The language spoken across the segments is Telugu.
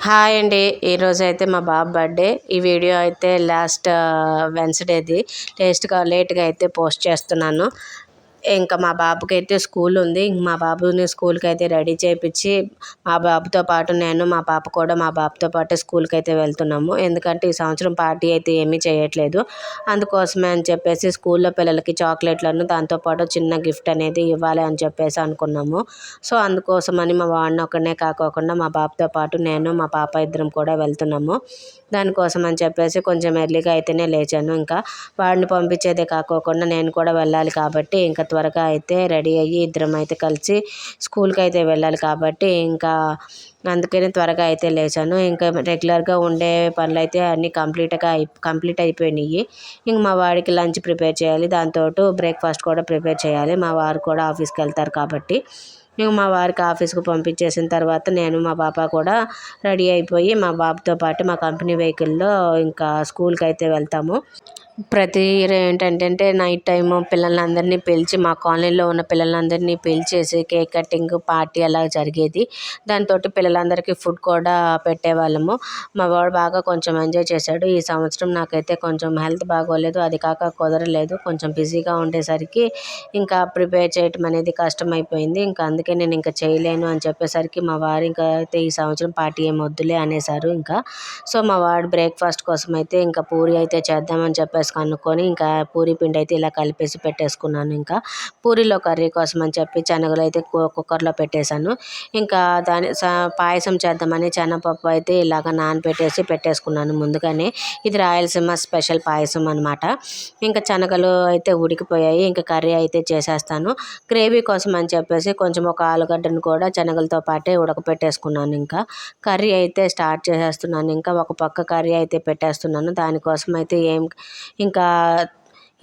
హాయ్ అండి. ఈరోజైతే మా బాబు బర్త్డే. ఈ వీడియో అయితే లాస్ట్ వెన్స్డేది లేట్గా అయితే పోస్ట్ చేస్తున్నాను. ఇంకా మా బాబుకి అయితే స్కూల్ ఉంది. మా బాబుని స్కూల్కి అయితే రెడీ చేయించి మా బాబుతో పాటు నేను మా పాప కూడా మా బాబుతో పాటు స్కూల్కి అయితే వెళ్తున్నాము. ఎందుకంటే ఈ సంవత్సరం పార్టీ అయితే ఏమీ చేయట్లేదు. అందుకోసమే అని చెప్పేసి స్కూల్లో పిల్లలకి చాక్లెట్లను దాంతోపాటు చిన్న గిఫ్ట్ అనేది ఇవ్వాలి అని చెప్పేసి అనుకున్నాము. సో అందుకోసమని మా వాడిని ఒక్కడనే కాకోకుండా మా బాబుతో పాటు నేను మా పాప ఇద్దరం కూడా వెళ్తున్నాము. దానికోసం అని చెప్పేసి కొంచెం ఎర్లీగా అయితేనే లేచాను. ఇంకా వాడిని పంపించేదే కాకోకుండా నేను కూడా వెళ్ళాలి కాబట్టి ఇంకా త్వరగా అయితే రెడీ అయ్యి ఇద్దరం అయితే కలిసి స్కూల్కి అయితే వెళ్ళాలి కాబట్టి ఇంకా అందుకని త్వరగా అయితే లేచాను. ఇంకా రెగ్యులర్గా ఉండే పనులు అయితే అన్నీ కంప్లీట్ అయిపోయినాయి. ఇంక మా వాడికి లంచ్ ప్రిపేర్ చేయాలి, దాంతో బ్రేక్ఫాస్ట్ కూడా ప్రిపేర్ చేయాలి. మా వారు కూడా ఆఫీస్కి వెళ్తారు కాబట్టి మేము మా వారికి ఆఫీస్కి పంపించేసిన తర్వాత నేను మా పాప కూడా రెడీ అయిపోయి మా బాబుతో పాటు మా కంపెనీ వెహికల్లో ఇంకా స్కూల్కి అయితే వెళ్తాము. ప్రతి ఇయర్ ఏంటంటే నైట్ టైము పిల్లలందరినీ పిలిచి మా కాలనీలో ఉన్న పిల్లలందరినీ పిలిచేసి కేక్ కటింగ్ పార్టీ అలా జరిగేది. దాంతో పిల్లలందరికీ ఫుడ్ కూడా పెట్టేవాళ్ళము. మా వాడు బాగా కొంచెం ఎంజాయ్ చేశాడు. ఈ సంవత్సరం నాకైతే కొంచెం హెల్త్ బాగోలేదు, అది కాక కుదరలేదు. కొంచెం బిజీగా ఉండేసరికి ఇంకా ప్రిపేర్ చేయటం అనేది కష్టమైపోయింది. ఇంకా అందుకే నేను ఇంకా చేయలేను అని చెప్పేసరికి మా వారు ఇంకా అయితే ఈ సంవత్సరం పార్టీ ఏం వద్దులే అనేసారు. ఇంకా సో మా వాడు బ్రేక్ఫాస్ట్ కోసం అయితే ఇంకా పూరి అయితే చేద్దామని చెప్పేసి కనుక్కొని ఇంకా పూరి పిండి అయితే ఇలా కలిపేసి పెట్టేసుకున్నాను. ఇంకా పూరిలో కర్రీ కోసం అని చెప్పి శనగలు అయితే కుక్కర్లో పెట్టేశాను. ఇంకా పాయసం చేద్దామని శనగపప్పు అయితే ఇలాగ పెట్టేసుకున్నాను ముందుగానే. ఇది రాయలసీమ స్పెషల్ పాయసం అనమాట. ఇంకా శనగలు అయితే ఉడికిపోయాయి. ఇంకా కర్రీ అయితే చేసేస్తాను. గ్రేవీ కోసం అని చెప్పేసి కొంచెం ఒక ఆలుగడ్డను కూడా శనగలతో పాటే ఉడకపెట్టేసుకున్నాను. ఇంకా కర్రీ అయితే స్టార్ట్ చేసేస్తున్నాను. ఇంకా ఒక పక్క కర్రీ అయితే పెట్టేస్తున్నాను. దానికోసం అయితే ఇంకా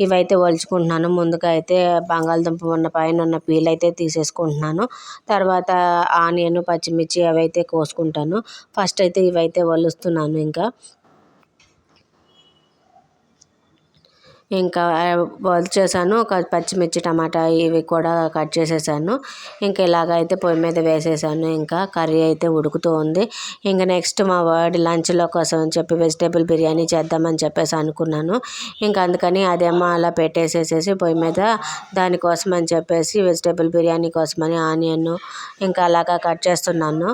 ఇవైతే ఒలుచుకుంటున్నాను. ముందుగా అయితే బంగాళదుంప పైన ఉన్న పీల్ అయితే తీసేసుకుంటున్నాను. తర్వాత ఆనియన్, పచ్చిమిర్చి అవైతే కోసుకుంటాను. ఫస్ట్ అయితే ఇవైతే ఒలుస్తున్నాను. ఇంకా చేశాను. ఒక పచ్చిమిర్చి, టమాటా ఇవి కూడా కట్ చేసేసాను. ఇంకా ఇలాగైతే పొయ్యి మీద వేసేసాను. ఇంకా కర్రీ అయితే ఉడుకుతూ ఉంది. ఇంకా నెక్స్ట్ మా వాడి లంచ్లో కోసం అని చెప్పి వెజిటేబుల్ బిర్యానీ చేద్దామని చెప్పేసి అనుకున్నాను. ఇంకా అందుకని అదేమో అలా పెట్టేసేసేసి పొయ్యి మీద దానికోసం అని చెప్పేసి వెజిటేబుల్ బిర్యానీ కోసమని ఆనియన్ ఇంకా అలాగా కట్ చేస్తున్నాను.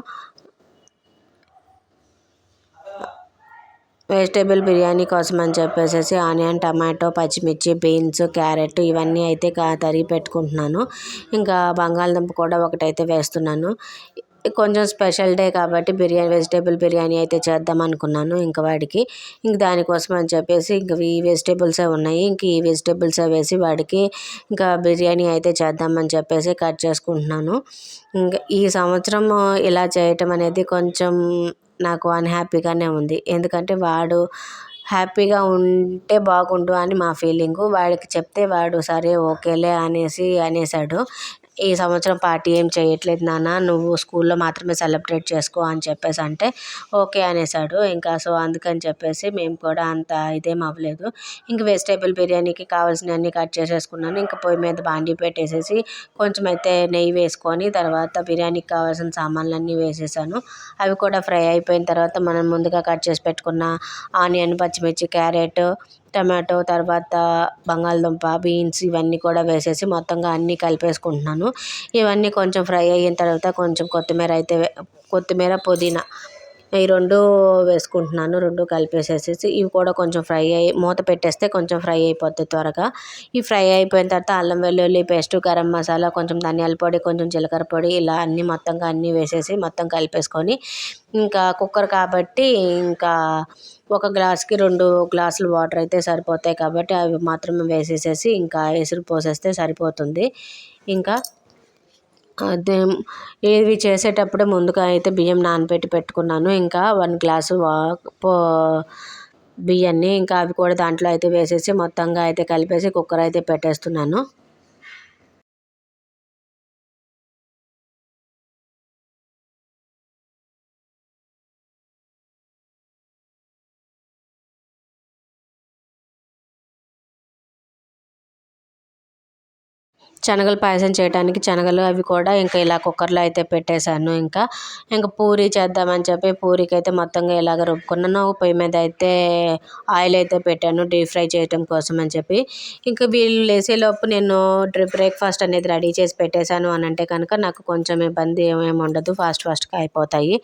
వెజిటేబుల్ బిర్యానీ కోసం అని చెప్పేసి ఆనియన్, టమాటో, పచ్చిమిర్చి, బీన్స్, క్యారెట్ ఇవన్నీ అయితే తరిగి పెట్టుకుంటున్నాను. ఇంకా బంగాళదుంప కూడా ఒకటైతే వేస్తున్నాను. కొంచెం స్పెషల్ డే కాబట్టి వెజిటేబుల్ బిర్యానీ అయితే చేద్దాం అనుకున్నాను ఇంకా వాడికి. ఇంక దానికోసం అని చెప్పేసి ఇంక ఈ వెజిటేబుల్సే ఉన్నాయి. ఇంక ఈ వెజిటేబుల్సే వేసి వాడికి ఇంకా బిర్యానీ అయితే చేద్దామని చెప్పేసి కట్ చేసుకుంటున్నాను. ఇంకా ఈ సంవత్సరం ఇలా చేయటం అనేది కొంచెం నాకు అన్హ్యాపీగానే ఉంది. ఎందుకంటే వాడు హ్యాపీగా ఉంటే బాగుండు అని మా ఫీలింగు. వాడికి చెప్తే వాడు సరే ఓకేలే అనేసాడు. ఈ సంవత్సరం పార్టీ ఏం చేయట్లేదు నాన్న, నువ్వు స్కూల్లో మాత్రమే సెలబ్రేట్ చేసుకో అని చెప్పేసి అంటే ఓకే అనేసాడు. ఇంకా సో అందుకని చెప్పేసి మేము కూడా అంత ఇదేం అవ్వలేదు. ఇంక వెజిటేబుల్ బిర్యానీకి కావాల్సినవన్నీ కట్ చేసేసుకున్నాను. ఇంకా పొయ్యి మీద బాండీ పెట్టేసేసి కొంచెం అయితే నెయ్యి వేసుకొని తర్వాత బిర్యానీకి కావాల్సిన సామాన్లన్నీ వేసేసాను. అవి కూడా ఫ్రై అయిపోయిన తర్వాత మనం ముందుగా కట్ చేసి పెట్టుకున్న ఆనియన్, పచ్చిమిర్చి, క్యారెట్, టమాటో, తర్వాత బంగాళదుంప, బీన్స్ ఇవన్నీ కూడా వేసేసి మొత్తంగా అన్నీ కలిపేసుకుంటున్నాను. ఇవన్నీ కొంచెం ఫ్రై అయిన తర్వాత కొంచెం కొత్తిమీర, పుదీనా ఈ రెండు వేసుకుంటున్నాను. రెండు కలిపేసేసి ఇవి కూడా కొంచెం మూత పెట్టేస్తే కొంచెం ఫ్రై అయిపోద్ది త్వరగా. ఈ ఫ్రై అయిపోయిన తర్వాత అల్లం వెల్లుల్లి పేస్టు, గరం మసాలా, కొంచెం ధనియాల పొడి, కొంచెం జీలకర్ర పొడి ఇలా మొత్తంగా అన్నీ వేసేసి మొత్తం కలిపేసుకొని ఇంకా కుక్కర్ కాబట్టి ఇంకా ఒక గ్లాస్కి 2 గ్లాసులు వాటర్ అయితే సరిపోతాయి కాబట్టి అవి మాత్రమే వేసేసేసి ఇంకా ఎసురు పోసేస్తే సరిపోతుంది. ఇంకా అదే ఇవి చేసేటప్పుడే ముందుగా అయితే బియ్యం నానబెట్టి పెట్టుకున్నాను. ఇంకా 1 గ్లాసు బియ్యాన్ని ఇంకా అవి కూడా దాంట్లో అయితే వేసేసి మొత్తంగా అయితే కలిపేసి కుక్కర్ అయితే పెట్టేస్తున్నాను. శనగలు పాయసం చేయడానికి శనగలు అవి కూడా ఇంకా ఇలా కుక్కర్లో అయితే పెట్టేశాను. ఇంకా పూరి చేద్దామని చెప్పి పూరికి అయితే మొత్తంగా ఇలాగ రుబ్బుకున్నాను. పొయ్యి మీద అయితే ఆయిల్ అయితే పెట్టాను డీప్ ఫ్రై చేయడం కోసం అని చెప్పి. ఇంకా వీళ్ళు లేసేలోపు నేను బ్రేక్ఫాస్ట్ అనేది రెడీ చేసి పెట్టేశాను అని అంటే కనుక నాకు కొంచెం ఇబ్బంది ఏమేమి ఉండదు, ఫాస్ట్గా అయిపోతాయి.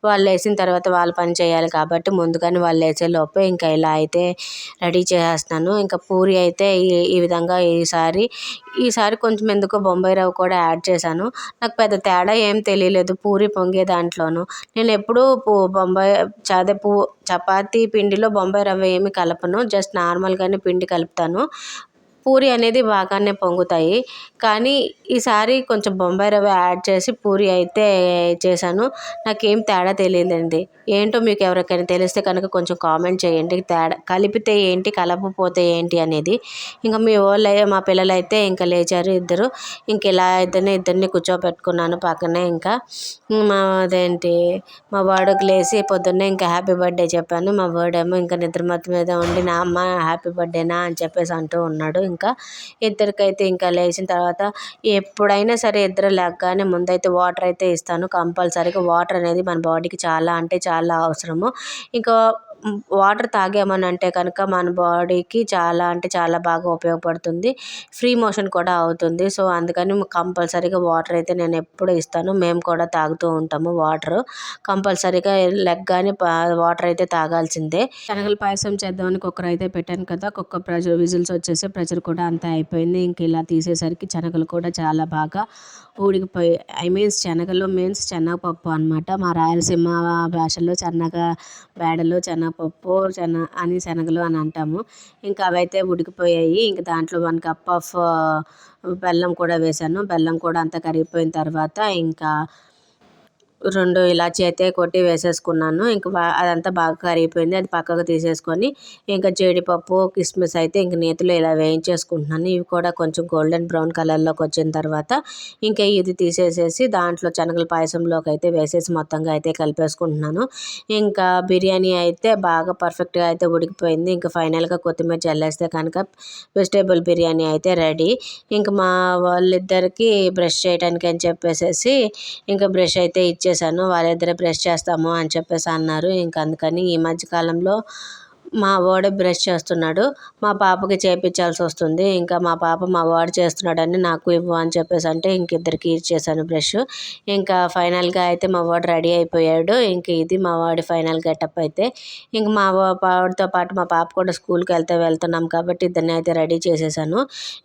వాళ్ళు లేచిన తర్వాత వాళ్ళ పని చేయాలి కాబట్టి ముందుగానే వాళ్ళు లేచేలోపే ఇంకా ఇలా అయితే రెడీ చేసేస్తున్నాను. ఇంకా పూరి అయితే ఈ విధంగా ఈసారి కొంచెం ఎందుకో బొంబాయి రవ్వ కూడా యాడ్ చేశాను. నాకు పెద్ద తేడా ఏం తెలియలేదు పూరి పొంగే దాంట్లోనూ. నేను ఎప్పుడూ బొంబాయి చపాతీ పిండిలో బొంబాయి రవ్వ ఏమి కలపను, జస్ట్ నార్మల్గానే పిండి కలుపుతాను. పూరి అనేది బాగానే పొంగుతాయి. కానీ ఈసారి కొంచెం బొంబాయి రవ్వ యాడ్ చేసి పూరి అయితే చేశాను. నాకేం తేడా తెలియదండి. ఏంటో మీకు ఎవరికైనా తెలిస్తే కనుక కొంచెం కామెంట్ చేయండి. తేడా కలిపితే ఏంటి, కలపకపోతే ఏంటి అనేది. ఇంకా మా పిల్లలైతే ఇంకా లేచారు ఇద్దరు. ఇంక ఇలా ఇద్దరిని కూర్చోబెట్టుకున్నాను పక్కనే. ఇంకా మా వాడికి లేచి పొద్దున్నే ఇంకా హ్యాపీ బర్త్డే చెప్పాను. మా వాడేమో ఇంకా నిద్రమత్తు మీద ఉండి నా అమ్మ హ్యాపీ బర్త్డేనా అని చెప్పేసి అంటూ ఉన్నాడు. ఇంకా ఇద్దరికైతే ఇంకా లేచిన తర్వాత ఎప్పుడైనా సరే ఇద్దరు లేవగానే ముందైతే వాటర్ అయితే ఇస్తాను కంపల్సరీగా. వాటర్ అనేది మన బాడీకి చాలా అంటే చాలా అవసరము. ఇంకా వాటర్ తాగామని అంటే కనుక మన బాడీకి చాలా అంటే చాలా బాగా ఉపయోగపడుతుంది, ఫ్రీ మోషన్ కూడా అవుతుంది. సో అందుకని కంపల్సరీగా వాటర్ అయితే నేను ఎప్పుడు ఇస్తాను. మేము కూడా తాగుతూ ఉంటాము వాటర్. కంపల్సరీగా లెగ్గానే వాటర్ అయితే తాగాల్సిందే. శనగల పాయసం చేద్దామని కుక్కర్ అయితే పెట్టాను కదా, కుక్కర్ విజిల్స్ వచ్చేసి ప్రెషర్ కూడా అంతా అయిపోయింది. ఇంక ఇలా తీసేసరికి శనగలు కూడా చాలా బాగా ఉడికిపోయి శనగలు శనగపప్పు అనమాట. మా రాయలసీమ భాషలో బేడలు శనగపప్పు అని శనగలు అని అంటాము. ఇంకా అవైతే ఉడికిపోయాయి. ఇంక దాంట్లో 1 కప్ ఆఫ్ బెల్లం కూడా వేసాను. బెల్లం కూడా అంతా కరిగిపోయిన తర్వాత ఇంకా 2 ఇలాచి అయితే కొట్టి వేసేసుకున్నాను. ఇంక అదంతా బాగా కరిగిపోయింది. అది పక్కకు తీసేసుకొని ఇంకా జీడిపప్పు కిస్మిస్ అయితే ఇంక నేతిలో ఇలా వేయించేసుకుంటున్నాను. ఇవి కూడా కొంచెం గోల్డెన్ బ్రౌన్ కలర్లోకి వచ్చిన తర్వాత ఇంకా ఇది తీసేసేసి దాంట్లో శనగల పాయసంలోకి అయితే వేసేసి మొత్తంగా అయితే కలిపేసుకుంటున్నాను. ఇంకా బిర్యానీ అయితే బాగా పర్ఫెక్ట్గా అయితే ఉడికిపోయింది. ఇంకా ఫైనల్గా కొత్తిమీర చల్లేస్తే కనుక వెజిటేబుల్ బిర్యానీ అయితే రెడీ. ఇంక మా వాళ్ళిద్దరికి బ్రష్ చేయడానికి అని చెప్పేసి ఇంకా బ్రష్ అయితే ఇచ్చేసాను. వాళ్ళిద్దరే బ్రష్ చేస్తాము అని చెప్పేసి అన్నారు. ఇంక అందుకని ఈ మధ్యకాలంలో మా వాడే బ్రష్ చేస్తున్నాడు. మా పాపకి చేయించాల్సి వస్తుంది. ఇంకా మా పాప మా వాడు చేస్తున్నాడని నాకు ఇవ్వు అని చెప్పేసి అంటే ఇంక ఇద్దరికి ఇచ్చేసాను బ్రష్. ఇంకా ఫైనల్గా అయితే మా వాడు రెడీ అయిపోయాడు. ఇంక ఇది మా వాడి ఫైనల్ గెటప్ అయితే. ఇంక మా వాడితో పాటు మా పాప కూడా స్కూల్కి వెళ్తున్నాం కాబట్టి ఇద్దరిని అయితే రెడీ చేసేసాను.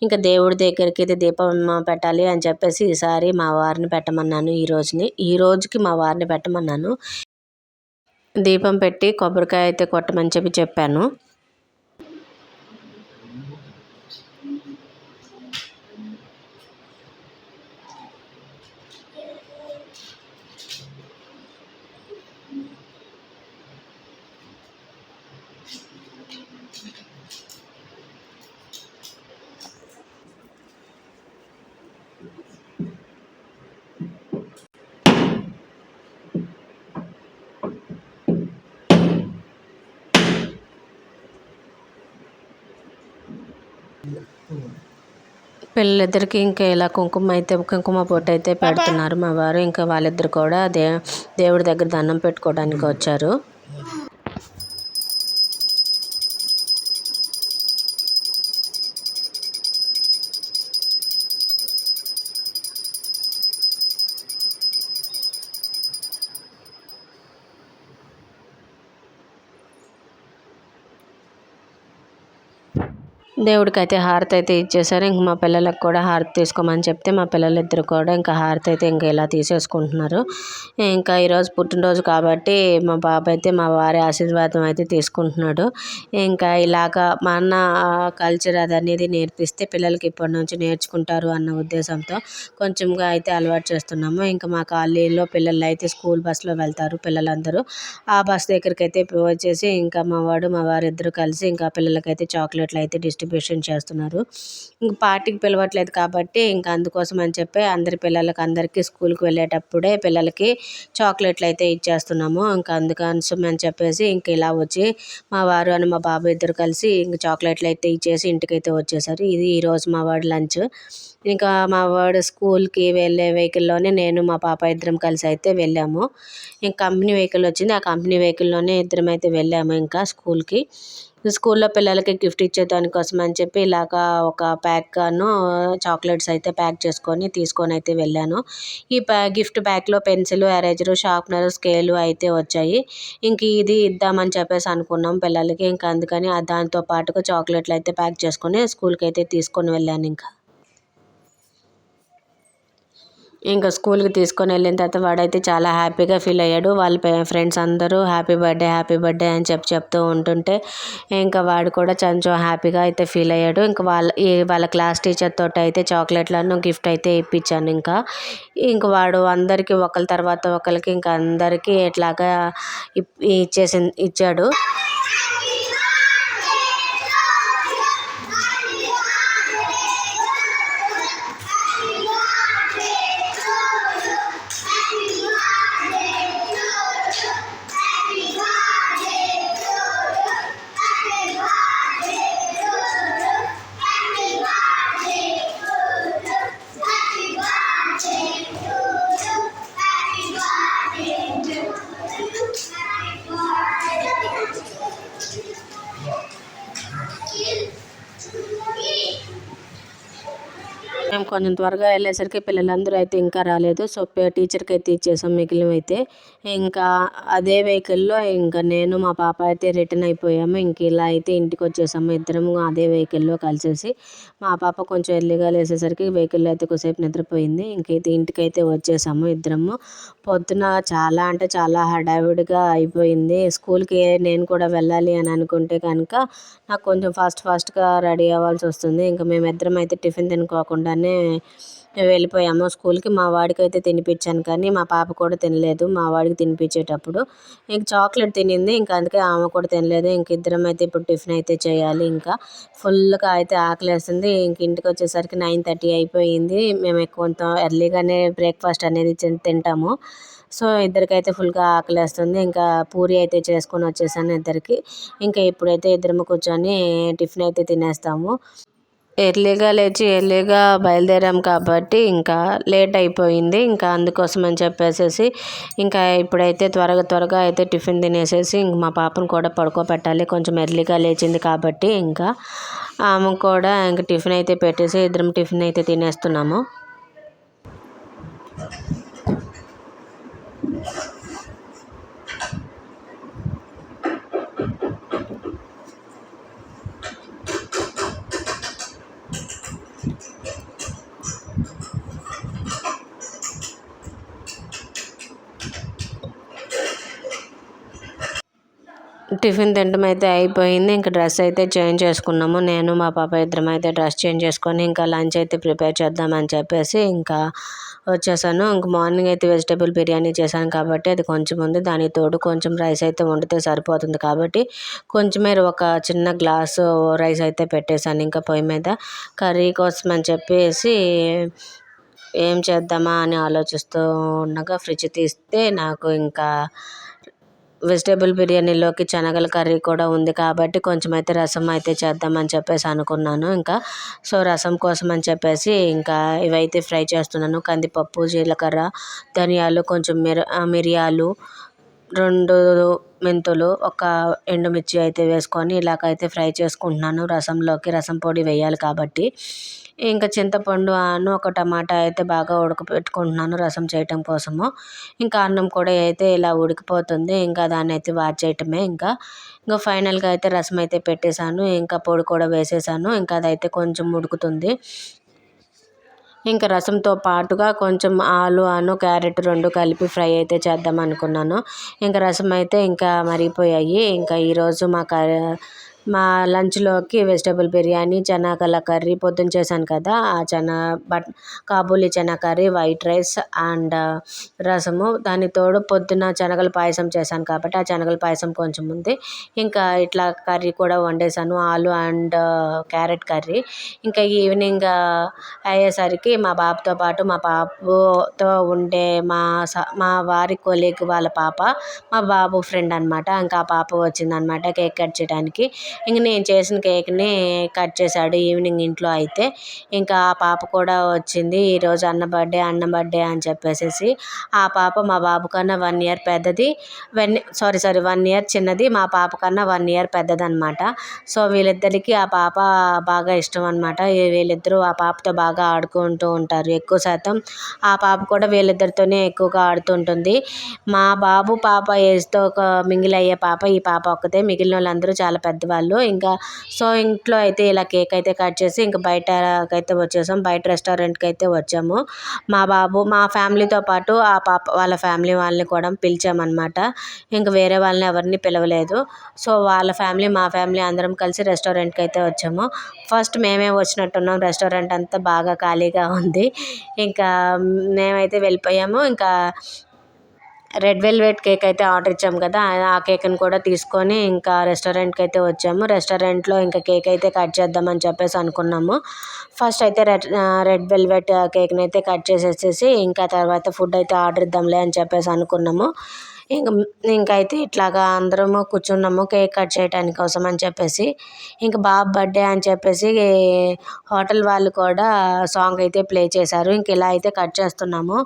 ఇంకా దేవుడి దగ్గరికి అయితే దీపం పెట్టాలి అని చెప్పేసి ఈసారి మా వారిని పెట్టమన్నాను. ఈ రోజుకి మా వారిని పెట్టమన్నాను. దీపం పెట్టి కొబ్బరికాయ అయితే కొట్టమని చెప్పాను. పిల్లలిద్దరికి ఇంకా ఇలా కుంకుమ పొట్టు అయితే పెడుతున్నారు మా వారు. ఇంకా వాళ్ళిద్దరు కూడా దేవుడి దగ్గర దండం పెట్టుకోవడానికి వచ్చారు. దేవుడికి అయితే హారతి అయితే ఇచ్చేసారు. ఇంక మా పిల్లలకు కూడా హారతి తీసుకోమని చెప్తే మా పిల్లలిద్దరు కూడా ఇంకా హారతి అయితే ఇంకా ఇలా తీసేసుకుంటున్నారు. ఇంకా ఈరోజు పుట్టినరోజు కాబట్టి మా బాబు అయితే మా వారి ఆశీర్వాదం అయితే తీసుకుంటున్నాడు. ఇంకా ఇలాగా మా అన్న కల్చర్ అనేది నేర్పిస్తే పిల్లలకి ఇప్పటి నుంచి నేర్చుకుంటారు అన్న ఉద్దేశంతో కొంచెంగా అయితే అలవాటు చేస్తున్నాము. ఇంకా మా కాలనీలో పిల్లలు అయితే స్కూల్ బస్సులో వెళ్తారు పిల్లలందరూ. ఆ బస్ దగ్గరికి అయితే వచ్చేసి ఇంకా మా వారు ఇద్దరు కలిసి ఇంకా పిల్లలకైతే చాక్లెట్లు అయితే డిస్ట్రిబ్యూట్ కాంట్రిబ్యూషన్ చేస్తున్నారు. ఇంక పార్టీకి పిలవట్లేదు కాబట్టి ఇంకా అందుకోసం అని చెప్పి అందరికీ స్కూల్కి వెళ్ళేటప్పుడే పిల్లలకి చాక్లెట్లు అయితే ఇచ్చేస్తున్నాము. ఇంకా అందుకోసం అని చెప్పేసి ఇంక ఇలా వచ్చి మా వారు అని మా బాబు ఇద్దరు కలిసి ఇంక చాక్లెట్లు అయితే ఇచ్చేసి ఇంటికైతే వచ్చేసారు. ఇది ఈరోజు మా వాడి లంచ్. ఇంకా మా వాడు స్కూల్కి వెళ్ళే వెహికల్లోనే నేను మా పాప ఇద్దరం కలిసి అయితే వెళ్ళాము. ఇంక కంపెనీ వెహికల్ వచ్చింది. ఆ కంపెనీ వెహికల్లోనే ఇద్దరం అయితే వెళ్ళాము ఇంకా స్కూల్కి. స్కూల్లో పిల్లలకి గిఫ్ట్ ఇచ్చే దానికోసం అని చెప్పి ఇలాగా ఒక ప్యాక్ను చాక్లెట్స్ అయితే ప్యాక్ తీసుకొని అయితే వెళ్ళాను. ఈ gift ప్యాక్లో pencil, eraser, sharpener, scale అయితే వచ్చాయి. ఇంక ఇది ఇద్దామని చెప్పేసి అనుకున్నాం పిల్లలకి. ఇంకా అందుకని దాంతో పాటుగా చాక్లెట్లు అయితే ప్యాక్ చేసుకొని స్కూల్కి అయితే తీసుకొని వెళ్ళాను. ఇంకా స్కూల్కి తీసుకొని వెళ్ళిన తర్వాత వాడైతే చాలా హ్యాపీగా ఫీల్ అయ్యాడు. వాళ్ళ ఫ్రెండ్స్ అందరూ హ్యాపీ బర్త్డే అని చెప్తూ ఉంటుంటే ఇంకా వాడు కూడా కొంచెం హ్యాపీగా అయితే ఫీల్ అయ్యాడు. ఇంకా వాళ్ళ క్లాస్ టీచర్ తోటి అయితే చాక్లెట్లను గిఫ్ట్ అయితే ఇప్పించాను. ఇంకా వాడు అందరికీ ఒకరి తర్వాత ఒకరికి ఇంకా అందరికీ ఇట్లాగా ఇచ్చాడు. మేము కొంచెం త్వరగా వెళ్ళేసరికి పిల్లలందరూ అయితే ఇంకా రాలేదు. సో టీచర్కి అయితే ఇచ్చేసాం మిగిలినవైతే. ఇంకా అదే వెహికల్లో ఇంకా నేను మా పాప అయితే రిటర్న్ అయిపోయాము. ఇంక ఇలా అయితే ఇంటికి వచ్చేసాము ఇద్దరము అదే వెహికల్లో కలిసేసి. మా పాప కొంచెం ఎర్లీగా లేసేసరికి వెహికల్లో అయితే కొద్దిసేపు నిద్రపోయింది. ఇంకైతే ఇంటికైతే వచ్చేసాము ఇద్దరము. పొద్దున చాలా అంటే చాలా హడావిడిగా అయిపోయింది. స్కూల్కి నేను కూడా వెళ్ళాలి అని అనుకుంటే కనుక నాకు కొంచెం ఫాస్ట్గా రెడీ అవ్వాల్సి వస్తుంది. ఇంకా మేమిద్దరం అయితే టిఫిన్ తినుకోకుండానే వెళ్ళిపోయాము స్కూల్కి. మా వాడికి అయితే తినిపించాను కానీ మా పాప కూడా తినలేదు. మా వాడికి తినిపించేటప్పుడు ఇంక చాక్లెట్ తినింది. ఇంకా అందుకే ఆమె కూడా తినలేదు. ఇంక ఇద్దరం అయితే ఇప్పుడు టిఫిన్ అయితే చేయాలి. ఇంకా ఫుల్గా అయితే ఆకలేస్తుంది. ఇంక ఇంటికి వచ్చేసరికి 9:30 అయిపోయింది. మేము కొంత ఎర్లీగానే బ్రేక్ఫాస్ట్ అనేది తింటాము. సో ఇద్దరికైతే ఫుల్గా ఆకలేస్తుంది. ఇంకా పూరి అయితే చేసుకొని వచ్చేసాను ఇద్దరికి. ఇంకా ఇప్పుడైతే ఇద్దరము కూర్చొని టిఫిన్ అయితే తినేస్తాము. ఎర్లీగా లేచి ఎర్లీగా బయలుదేరాం కాబట్టి ఇంకా లేట్ అయిపోయింది. ఇంకా అందుకోసం అని చెప్పేసి ఇంకా ఇప్పుడైతే త్వరగా అయితే టిఫిన్ తినేసేసి ఇంక మా పాపను కూడా పడుకోబెట్టాలి. కొంచెం ఎర్లీగా లేచింది కాబట్టి ఇంకా ఆమె కూడా ఇంక టిఫిన్ అయితే పెట్టేసి ఇద్దరం టిఫిన్ అయితే తినేస్తున్నాము. టిఫిన్ తినడం అయితే అయిపోయింది. ఇంకా డ్రెస్ అయితే చేంజ్ చేసుకున్నాము. నేను మా పాప ఇద్దరం అయితే డ్రెస్ చేంజ్ చేసుకొని ఇంకా లంచ్ అయితే ప్రిపేర్ చేద్దామని చెప్పేసి ఇంకా వచ్చేసాను. ఇంక మార్నింగ్ అయితే వెజిటేబుల్ బిర్యానీ చేశాను కాబట్టి అది కొంచెం ఉంది. దానికి తోడు కొంచెం రైస్ అయితే వండితే సరిపోతుంది కాబట్టి కొంచెమే ఒక చిన్న గ్లాసు రైస్ అయితే పెట్టేశాను ఇంకా పొయ్యి మీద. కర్రీ కోసం అని చెప్పేసి ఏం చేద్దామా అని ఆలోచిస్తూ ఉండగా ఫ్రిడ్జ్ తీస్తే నాకు ఇంకా వెజిటేబుల్ బిర్యానీలోకి శనగల కర్రీ కూడా ఉంది కాబట్టి కొంచెం అయితే రసం అయితే చేద్దామని చెప్పేసి అనుకున్నాను. ఇంకా సో రసం కోసం అని చెప్పేసి ఇంకా ఇవైతే ఫ్రై చేస్తున్నాను. కందిపప్పు, జీలకర్ర, ధనియాలు, కొంచెం మిరియాలు, 2 మెంతులు, ఒక ఎండుమిర్చి అయితే వేసుకొని ఇలాగైతే ఫ్రై చేసుకుంటున్నాను. రసం పొడి వేయాలి కాబట్టి. ఇంకా చింతపండు ఒక టమాటా అయితే బాగా ఉడకపెట్టుకుంటున్నాను రసం చేయటం కోసము. ఇంకా అన్నం కూడా అయితే ఇలా ఉడికిపోతుంది. ఇంకా దాన్ని అయితే వార్చేయటమే. ఇంకా ఫైనల్గా అయితే రసం అయితే పెట్టేశాను. ఇంకా పొడి కూడా వేసేసాను. ఇంకా అదైతే కొంచెం ఉడుకుతుంది. ఇంకా రసంతో పాటుగా కొంచెం ఆలు క్యారెట్ 2 కలిపి ఫ్రై అయితే చేద్దాం అనుకున్నాను. ఇంకా రసం అయితే ఇంకా మరిగిపోయాయి. ఇంకా ఈరోజు మా మా లంచ్లోకి వెజిటబుల్ బిర్యానీ, చనాకల కర్రీ పొద్దున్న చేశాను కదా, ఆ Kabuli chana curry, white rice and రసము. దాని తోడు పొద్దున్న శనగల పాయసం చేశాను కాబట్టి ఆ శనగల పాయసం కొంచెం ఉంది. ఇంకా ఇట్లా కర్రీ కూడా వండేసాను, ఆలు అండ్ క్యారెట్ కర్రీ. ఇంకా ఈవినింగ్ అయ్యేసరికి మా బాబుతో పాటు మా బాబుతో ఉండే మా వారి కొలీగ్ వాళ్ళ పాప మా బాబు ఫ్రెండ్ అనమాట. ఇంకా ఆ పాప వచ్చిందనమాట కేక్ కట్ చేయడానికి. ఇంక నేను చేసిన కేక్ని కట్ చేశాడు ఈవినింగ్ ఇంట్లో. అయితే ఇంకా ఆ పాప కూడా వచ్చింది. ఈరోజు అన్న బర్త్డే అని చెప్పేసి. ఆ పాప మా బాబు కన్నా 1 year పెద్దది, 1 year చిన్నది, మా పాప కన్నా 1 year పెద్దది అనమాట. సో వీళ్ళిద్దరికీ ఆ పాప బాగా ఇష్టం అనమాట. వీళ్ళిద్దరూ ఆ పాపతో బాగా ఆడుకుంటూ ఉంటారు. ఎక్కువ శాతం ఆ పాప కూడా వీళ్ళిద్దరితోనే ఎక్కువగా ఆడుతుంటుంది. మా బాబు పాప ఏజ్తో ఒక మింగిల్ అయ్యే పాప ఈ పాప ఒక్కతే. మిగిలిన వాళ్ళందరూ చాలా పెద్దవాళ్ళు. ఇంకా సో ఇంట్లో అయితే ఇలా కేక్ అయితే కట్ చేసి ఇంకా బయటకైతే వచ్చేసాం. బయట రెస్టారెంట్కి అయితే వచ్చాము. మా ఫ్యామిలీతో పాటు ఆ పాప వాళ్ళ ఫ్యామిలీ వాళ్ళని కూడా పిలిచామన్నమాట. ఇంకా వేరే వాళ్ళని ఎవరిని పిలవలేదు. సో వాళ్ళ ఫ్యామిలీ మా ఫ్యామిలీ అందరం కలిసి రెస్టారెంట్కి అయితే వచ్చాము. ఫస్ట్ మేమే వచ్చినట్టున్నాం, రెస్టారెంట్ అంతా బాగా ఖాళీగా ఉంది. ఇంకా మేమైతే వెళ్ళిపోయాము. ఇంకా రెడ్ వెల్వెట్ కేక్ అయితే ఆర్డర్ ఇచ్చాము కదా, ఆ కేక్ని కూడా తీసుకొని ఇంకా రెస్టారెంట్కి అయితే వచ్చాము. రెస్టారెంట్లో ఇంకా కేక్ అయితే కట్ చేద్దామని చెప్పేసి అనుకున్నాము. ఫస్ట్ అయితే రెడ్ వెల్వెట్ కేక్ని అయితే కట్ చేసేసి ఇంకా తర్వాత ఫుడ్ అయితే ఆర్డర్ ఇద్దాంలే అని చెప్పేసి అనుకున్నాము. ఇంకైతే ఇట్లాగా అందరము కూర్చున్నాము కేక్ కట్ చేయడానికి కోసం అని చెప్పేసి. ఇంకా బాబు బర్త్డే అని చెప్పేసి హోటల్ వాళ్ళు కూడా సాంగ్ అయితే ప్లే చేశారు. ఇంక ఇలా అయితే కట్ చేస్తున్నాము.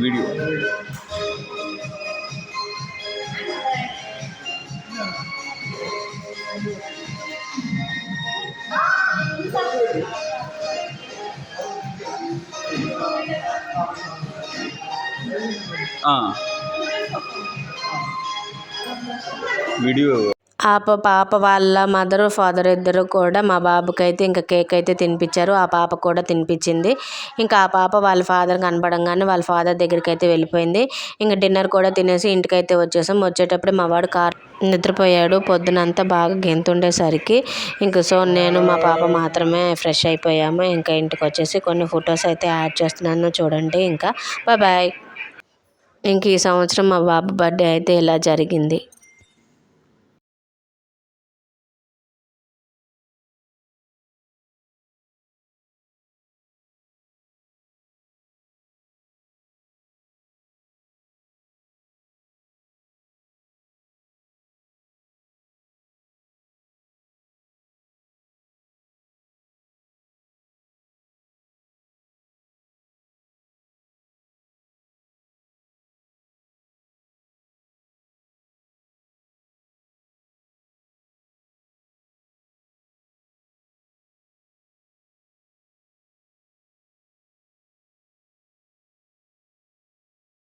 వీడియో వీడియో ఆ పాప వాళ్ళ మదర్ ఫాదర్ ఇద్దరు కూడా మా బాబుకి అయితే ఇంకా కేక్ అయితే తినిపించారు. ఆ పాప కూడా తినిపించింది. ఇంకా ఆ పాప వాళ్ళ ఫాదర్ కనపడంగానే వాళ్ళ ఫాదర్ దగ్గరికి అయితే వెళ్ళిపోయింది. ఇంకా డిన్నర్ కూడా తినేసి ఇంటికైతే వచ్చేసాం. వచ్చేటప్పుడు మా వాడు నిద్రపోయాడు. పొద్దునంతా బాగా గెంతుండేసరికి ఇంకా సో నేను మా పాప మాత్రమే ఫ్రెష్ అయిపోయాము. ఇంకా ఇంటికి వచ్చేసి కొన్ని ఫొటోస్ అయితే యాడ్ చేస్తున్నాను చూడండి. ఇంకా బాయ్. ఇంక ఈ సంవత్సరం మా బాబు బర్త్డే అయితే ఇలా జరిగింది.